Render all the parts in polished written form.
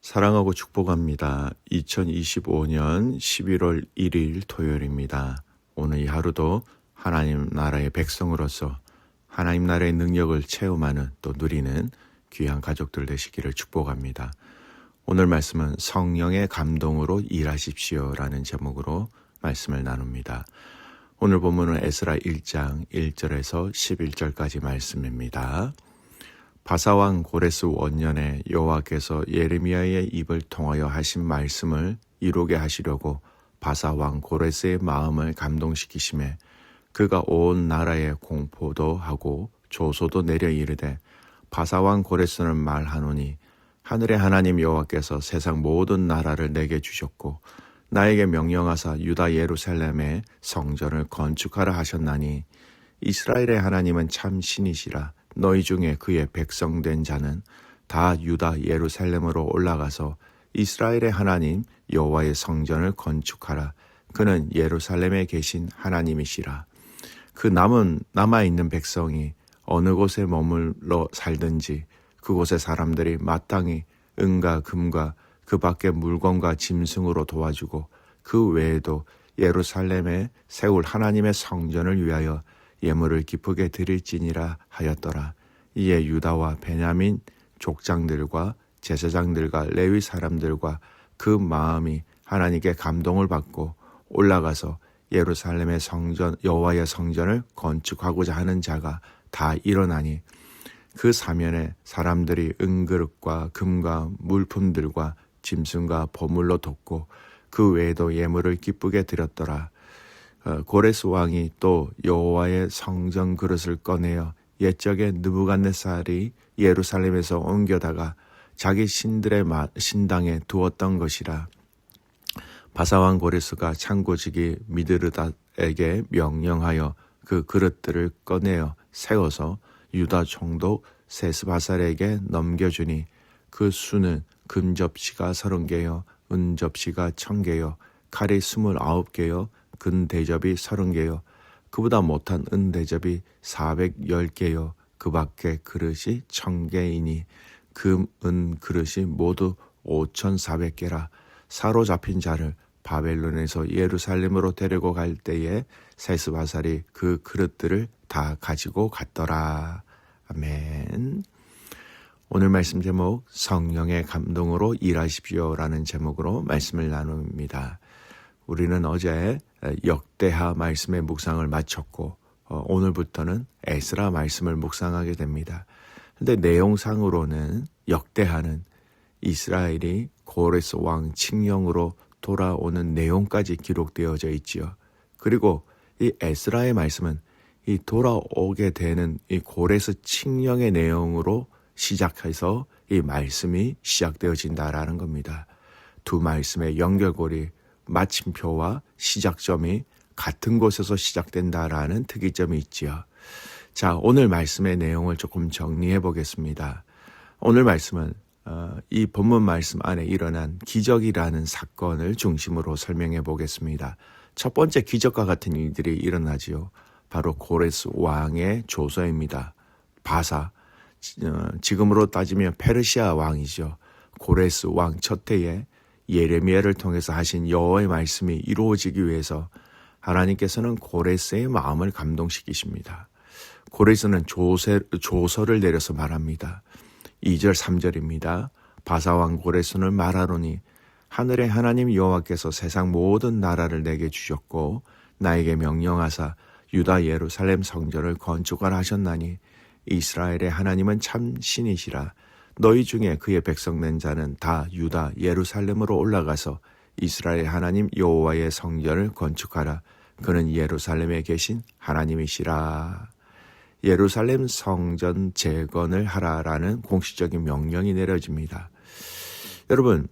사랑하고 축복합니다. 2025년 11월 1일 토요일입니다. 오늘 이 하루도 하나님 나라의 백성으로서 하나님 나라의 능력을 체험하는 또 누리는 귀한 가족들 되시기를 축복합니다. 오늘 말씀은 성령의 감동으로 일하십시오 라는 제목으로 말씀을 나눕니다. 오늘 본문은 에스라 1장 1절에서 11절까지 말씀입니다. 바사왕 고레스 원년에 여호와께서 예레미야의 입을 통하여 하신 말씀을 이루게 하시려고 바사왕 고레스의 마음을 감동시키심에 그가 온 나라에 공포도 하고 조소도 내려 이르되 바사왕 고레스는 말하노니 하늘의 하나님 여호와께서 세상 모든 나라를 내게 주셨고 나에게 명령하사 유다 예루살렘에 성전을 건축하라 하셨나니 이스라엘의 하나님은 참 신이시라. 너희 중에 그의 백성된 자는 다 유다 예루살렘으로 올라가서 이스라엘의 하나님 여호와의 성전을 건축하라. 그는 예루살렘에 계신 하나님이시라. 그 남아있는 백성이 어느 곳에 머물러 살든지 그곳의 사람들이 마땅히 은과 금과 그 밖의 물건과 짐승으로 도와주고 그 외에도 예루살렘에 세울 하나님의 성전을 위하여 예물을 기쁘게 드릴지니라 하였더라. 이에 유다와 베냐민 족장들과 제사장들과 레위 사람들과 그 마음이 하나님께 감동을 받고 올라가서 예루살렘의 성전 여호와의 성전을 건축하고자 하는 자가 다 일어나니 그 사면에 사람들이 은그릇과 금과 물품들과 짐승과 보물로 돕고 그 외에도 예물을 기쁘게 드렸더라. 고레스 왕이 또 여호와의 성전 그릇을 꺼내어 옛적에 느부갓네살이 예루살렘에서 옮겨다가 자기 신들의 신당에 두었던 것이라. 바사왕 고레스가 창고지기 미드르닷에게 명령하여 그 그릇들을 꺼내어 세워서 유다 총독 세스바살에게 넘겨주니 그 수는 금접시가 30개요 은접시가 1000개요 칼이 29개요 근대접이 30개요 그보다 못한 은대접이 410개요 그 밖에 그릇이 1000개이니 금, 은 그릇이 모두 5400개라. 사로잡힌 자를 바벨론에서 예루살렘으로 데리고 갈 때에 세스바살이 그 그릇들을 다 가지고 갔더라. 아멘. 오늘 말씀 제목 성령의 감동으로 일하십시오 라는 제목으로 말씀을 나눕니다. 우리는 어제 역대하 말씀의 묵상을 마쳤고 오늘부터는 에스라 말씀을 묵상하게 됩니다. 그런데 내용상으로는 역대하는 이스라엘이 고레스 왕 칙령으로 돌아오는 내용까지 기록되어져 있지요. 그리고 이 에스라의 말씀은 이 돌아오게 되는 이 고레스 칙령의 내용으로 시작해서 이 말씀이 시작되어진다라는 겁니다. 두 말씀의 연결고리 마침표와 시작점이 같은 곳에서 시작된다라는 특이점이 있지요. 자, 오늘 말씀의 내용을 조금 정리해 보겠습니다. 오늘 말씀은 이 본문 말씀 안에 일어난 기적이라는 사건을 중심으로 설명해 보겠습니다. 첫 번째 기적과 같은 일들이 일어나지요. 바로 고레스 왕의 조서입니다. 바사, 지금으로 따지면 페르시아 왕이죠. 고레스 왕 첫 해에 예레미야를 통해서 하신 여호와의 말씀이 이루어지기 위해서 하나님께서는 고레스의 마음을 감동시키십니다. 고레스는 조서를 내려서 말합니다. 2절 3절입니다. 바사왕 고레스는 말하노니 하늘의 하나님 여호와께서 세상 모든 나라를 내게 주셨고 나에게 명령하사 유다 예루살렘 성전을 건축하라 하셨나니 이스라엘의 하나님은 참 신이시라. 너희 중에 그의 백성된 자는 다 유다 예루살렘으로 올라가서 이스라엘 하나님 여호와의 성전을 건축하라. 그는 예루살렘에 계신 하나님이시라. 예루살렘 성전 재건을 하라라는 공식적인 명령이 내려집니다. 여러분,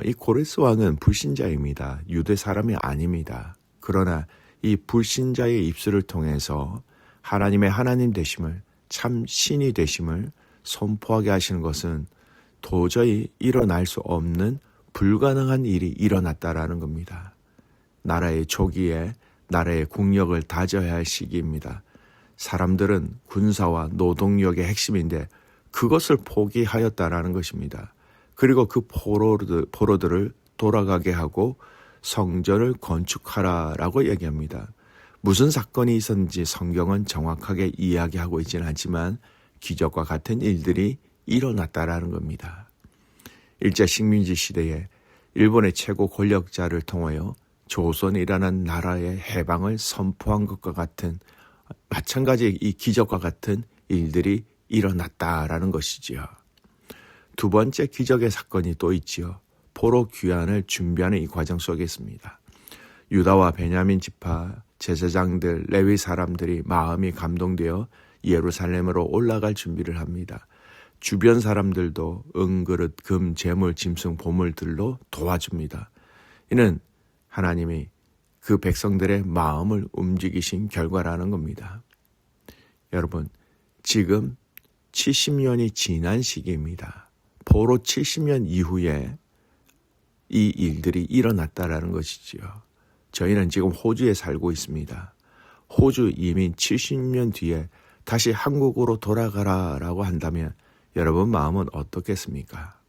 이 고레스 왕은 불신자입니다. 유대 사람이 아닙니다. 그러나 이 불신자의 입술을 통해서 하나님의 하나님 되심을, 참 신이 되심을 선포하게 하시는 것은 도저히 일어날 수 없는 불가능한 일이 일어났다라는 겁니다. 나라의 초기에 나라의 국력을 다져야 할 시기입니다. 사람들은 군사와 노동력의 핵심인데 그것을 포기하였다라는 것입니다. 그리고 그 포로들을 돌아가게 하고 성전을 건축하라라고 얘기합니다. 무슨 사건이 있었는지 성경은 정확하게 이야기하고 있지는 않지만 기적과 같은 일들이 일어났다라는 겁니다. 일제 식민지 시대에 일본의 최고 권력자를 통하여 조선이라는 나라의 해방을 선포한 것과 같은 마찬가지 이 기적과 같은 일들이 일어났다라는 것이지요. 두 번째 기적의 사건이 또 있지요. 포로 귀환을 준비하는 이 과정 속에 있습니다. 유다와 베냐민 지파, 제사장들, 레위 사람들이 마음이 감동되어 예루살렘으로 올라갈 준비를 합니다. 주변 사람들도 은그릇, 금, 재물, 짐승, 보물들로 도와줍니다. 이는 하나님이 그 백성들의 마음을 움직이신 결과라는 겁니다. 여러분, 지금 70년이 지난 시기입니다. 포로 70년 이후에 이 일들이 일어났다라는 것이지요. 저희는 지금 호주에 살고 있습니다. 호주 이민 70년 뒤에 다시 한국으로 돌아가라라고 한다면 여러분 마음은 어떻겠습니까?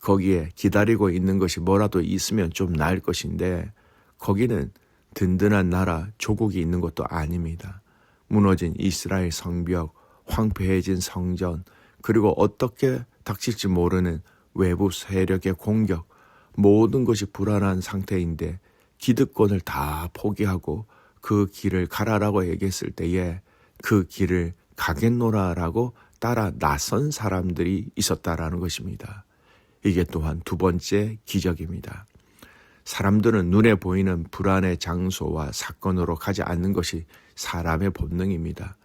거기에 기다리고 있는 것이 뭐라도 있으면 좀 나을 것인데 거기는 든든한 나라, 조국이 있는 것도 아닙니다. 무너진 이스라엘 성벽, 황폐해진 성전, 그리고 어떻게 닥칠지 모르는 외부 세력의 공격, 모든 것이 불안한 상태인데 기득권을 다 포기하고 그 길을 가라라고 얘기했을 때에 그 길을 가겠노라라고 따라 나선 사람들이 있었다라는 것입니다. 이게 또한 두 번째 기적입니다. 사람들은 눈에 보이는 불안의 장소와 사건으로 가지 않는 것이 사람의 본능입니다.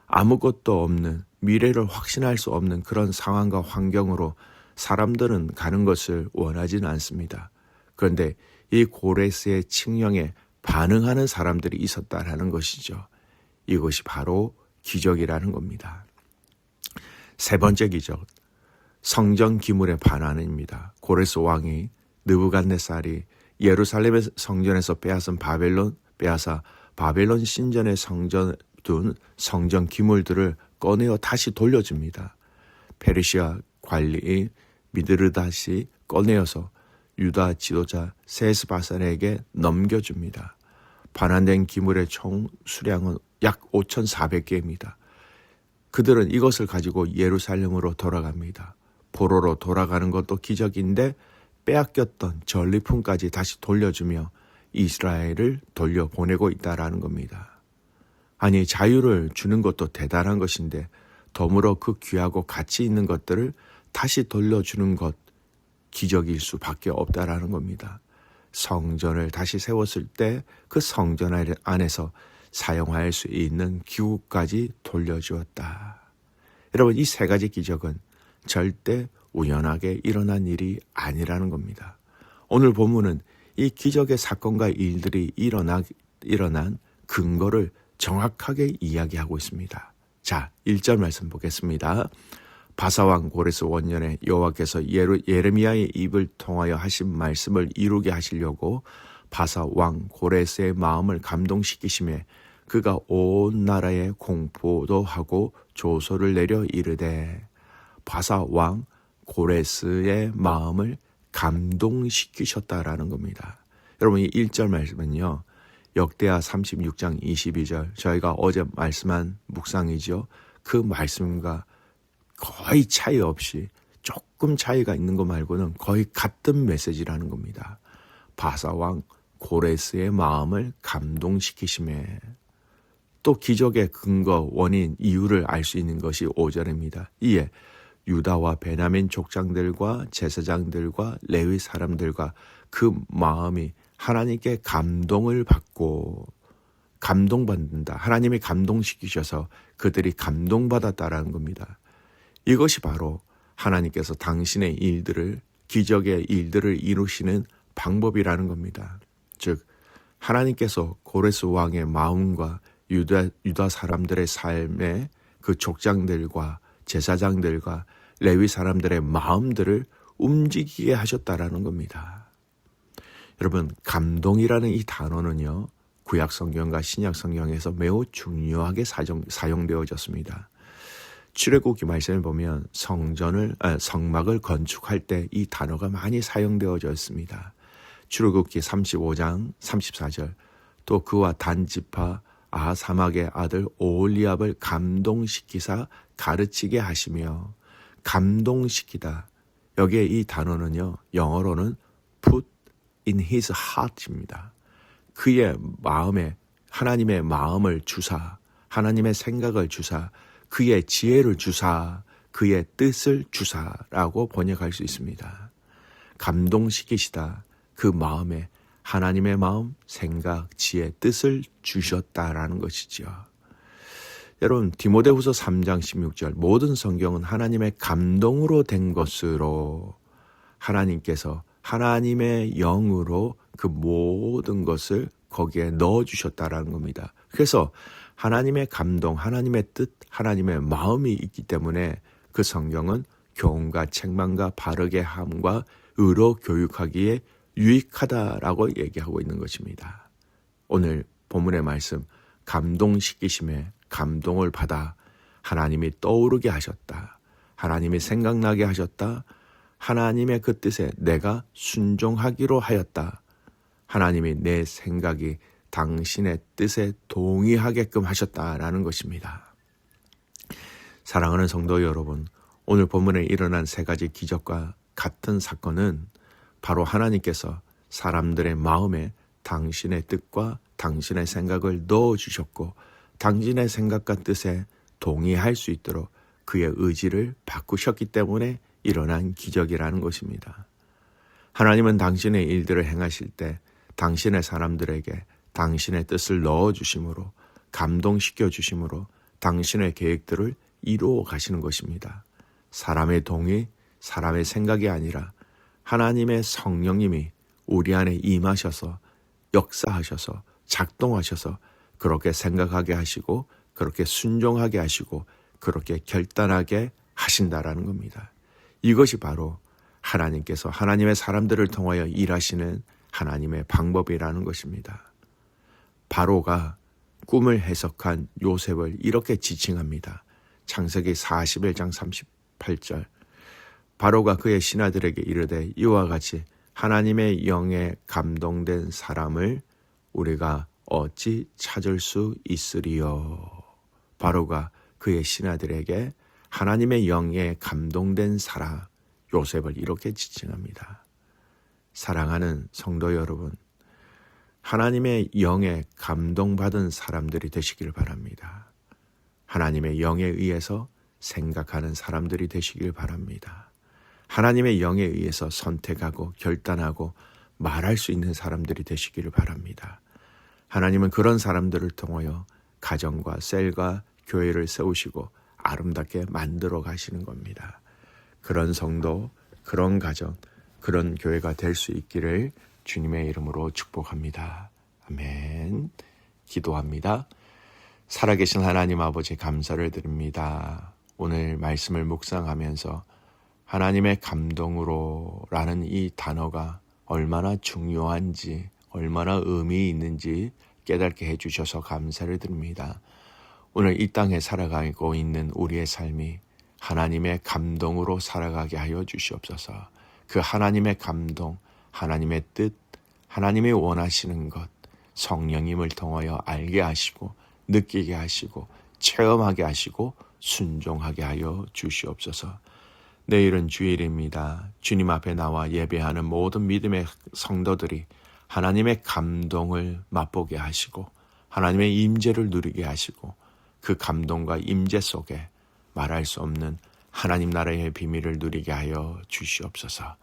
아무것도 없는, 미래를 확신할 수 없는 그런 상황과 환경으로 사람들은 가는 것을 원하지는 않습니다. 그런데 이 고레스의 칙령에 반응하는 사람들이 있었다라는 것이죠. 이것이 바로 기적이라는 겁니다. 세 번째 기적, 성전 기물의 반환입니다. 고레스 왕이 느부갓네살이 예루살렘의 성전에서 빼앗은 바벨론 신전의 둔 성전 기물들을 꺼내어 다시 돌려줍니다. 페르시아 관리 미드르닷이 꺼내어서 유다 지도자 세스바산에게 넘겨줍니다. 반환된 기물의 총 수량은 약 5,400개입니다. 그들은 이것을 가지고 예루살렘으로 돌아갑니다. 포로로 돌아가는 것도 기적인데 빼앗겼던 전리품까지 다시 돌려주며 이스라엘을 돌려보내고 있다라는 겁니다. 아니, 자유를 주는 것도 대단한 것인데 더불어 그 귀하고 가치 있는 것들을 다시 돌려주는 것, 기적일 수밖에 없다라는 겁니다. 성전을 다시 세웠을 때 그 성전 안에서 사용할 수 있는 기구까지 돌려주었다. 여러분, 이 세 가지 기적은 절대 우연하게 일어난 일이 아니라는 겁니다. 오늘 본문은 이 기적의 사건과 일들이 일어난 근거를 정확하게 이야기하고 있습니다. 자, 1절 말씀 보겠습니다. 바사왕 고레스 원년에 여호와께서 예레미야의 입을 통하여 하신 말씀을 이루게 하시려고 바사왕 고레스의 마음을 감동시키심에 그가 온 나라에 공포도 하고 조소를 내려 이르되, 바사왕 고레스의 마음을 감동시키셨다라는 겁니다. 여러분, 이 1절 말씀은요, 역대하 36장 22절, 저희가 어제 말씀한 묵상이죠. 그 말씀과 거의 차이 없이 조금 차이가 있는 것 말고는 거의 같은 메시지라는 겁니다. 바사왕 고레스의 마음을 감동시키심에, 또 기적의 근거, 원인, 이유를 알 수 있는 것이 5절입니다. 이에 유다와 베냐민 족장들과 제사장들과 레위 사람들과 그 마음이 하나님께 감동을 받고, 감동받는다. 하나님이 감동시키셔서 그들이 감동받았다라는 겁니다. 이것이 바로 하나님께서 당신의 일들을, 기적의 일들을 이루시는 방법이라는 겁니다. 즉, 하나님께서 고레스 왕의 마음과 유다 사람들의 삶의 그 족장들과 제사장들과 레위 사람들의 마음들을 움직이게 하셨다라는 겁니다. 여러분, 감동이라는 이 단어는요, 구약 성경과 신약 성경에서 매우 중요하게 사용되어졌습니다. 출애굽기 말씀을 보면 성막을 건축할 때 이 단어가 많이 사용되어져 있습니다. 출애굽기 35장 34절, 또 그와 단지파 아사막의 아들 오홀리압을 감동시키사 가르치게 하시며, 감동시키다. 여기에 이 단어는요, 영어로는 put in his heart입니다. 그의 마음에, 하나님의 마음을 주사, 하나님의 생각을 주사, 그의 지혜를 주사, 그의 뜻을 주사라고 번역할 수 있습니다. 감동시키시다. 그 마음에 하나님의 마음, 생각, 지혜, 뜻을 주셨다라는 것이지요. 여러분, 디모데후서 3장 16절, 모든 성경은 하나님의 감동으로 된 것으로, 하나님께서 하나님의 영으로 그 모든 것을 거기에 넣어주셨다라는 겁니다. 그래서 하나님의 감동, 하나님의 뜻, 하나님의 마음이 있기 때문에 그 성경은 교훈과 책망과 바르게 함과 의로 교육하기에 유익하다라고 얘기하고 있는 것입니다. 오늘 본문의 말씀, 감동시키심에 감동을 받아 하나님이 떠오르게 하셨다. 하나님이 생각나게 하셨다. 하나님의 그 뜻에 내가 순종하기로 하였다. 하나님이 내 생각이 당신의 뜻에 동의하게끔 하셨다라는 것입니다. 사랑하는 성도 여러분, 오늘 본문에 일어난 세 가지 기적과 같은 사건은 바로 하나님께서 사람들의 마음에 당신의 뜻과 당신의 생각을 넣어주셨고, 당신의 생각과 뜻에 동의할 수 있도록 그의 의지를 바꾸셨기 때문에 일어난 기적이라는 것입니다. 하나님은 당신의 일들을 행하실 때 당신의 사람들에게 당신의 뜻을 넣어주심으로, 감동시켜 주심으로 당신의 계획들을 이루어 가시는 것입니다. 사람의 동의, 사람의 생각이 아니라 하나님의 성령님이 우리 안에 임하셔서 역사하셔서 작동하셔서 그렇게 생각하게 하시고, 그렇게 순종하게 하시고, 그렇게 결단하게 하신다라는 겁니다. 이것이 바로 하나님께서 하나님의 사람들을 통하여 일하시는 하나님의 방법이라는 것입니다. 바로가 꿈을 해석한 요셉을 이렇게 지칭합니다. 창세기 41장 38절, 바로가 그의 신하들에게 이르되 이와 같이 하나님의 영에 감동된 사람을 우리가 어찌 찾을 수 있으리요. 바로가 그의 신하들에게 하나님의 영에 감동된 사람 요셉을 이렇게 지칭합니다. 사랑하는 성도 여러분, 하나님의 영에 감동받은 사람들이 되시길 바랍니다. 하나님의 영에 의해서 생각하는 사람들이 되시길 바랍니다. 하나님의 영에 의해서 선택하고 결단하고 말할 수 있는 사람들이 되시기를 바랍니다. 하나님은 그런 사람들을 통하여 가정과 셀과 교회를 세우시고 아름답게 만들어 가시는 겁니다. 그런 성도, 그런 가정, 그런 교회가 될 수 있기를 주님의 이름으로 축복합니다. 아멘. 기도합니다. 살아계신 하나님 아버지 감사를 드립니다. 오늘 말씀을 묵상하면서 하나님의 감동으로 라는 이 단어가 얼마나 중요한지, 얼마나 의미 있는지 깨닫게 해주셔서 감사를 드립니다. 오늘 이 땅에 살아가고 있는 우리의 삶이 하나님의 감동으로 살아가게 하여 주시옵소서. 그 하나님의 감동, 하나님의 뜻, 하나님이 원하시는 것, 성령님을 통하여 알게 하시고 느끼게 하시고 체험하게 하시고 순종하게 하여 주시옵소서. 내일은 주일입니다. 주님 앞에 나와 예배하는 모든 믿음의 성도들이 하나님의 감동을 맛보게 하시고 하나님의 임재를 누리게 하시고 그 감동과 임재 속에 말할 수 없는 하나님 나라의 비밀을 누리게 하여 주시옵소서.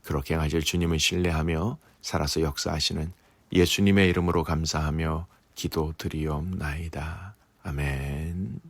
그렇게 하실 주님을 신뢰하며 살아서 역사하시는 예수님의 이름으로 감사하며 기도드리옵나이다. 아멘.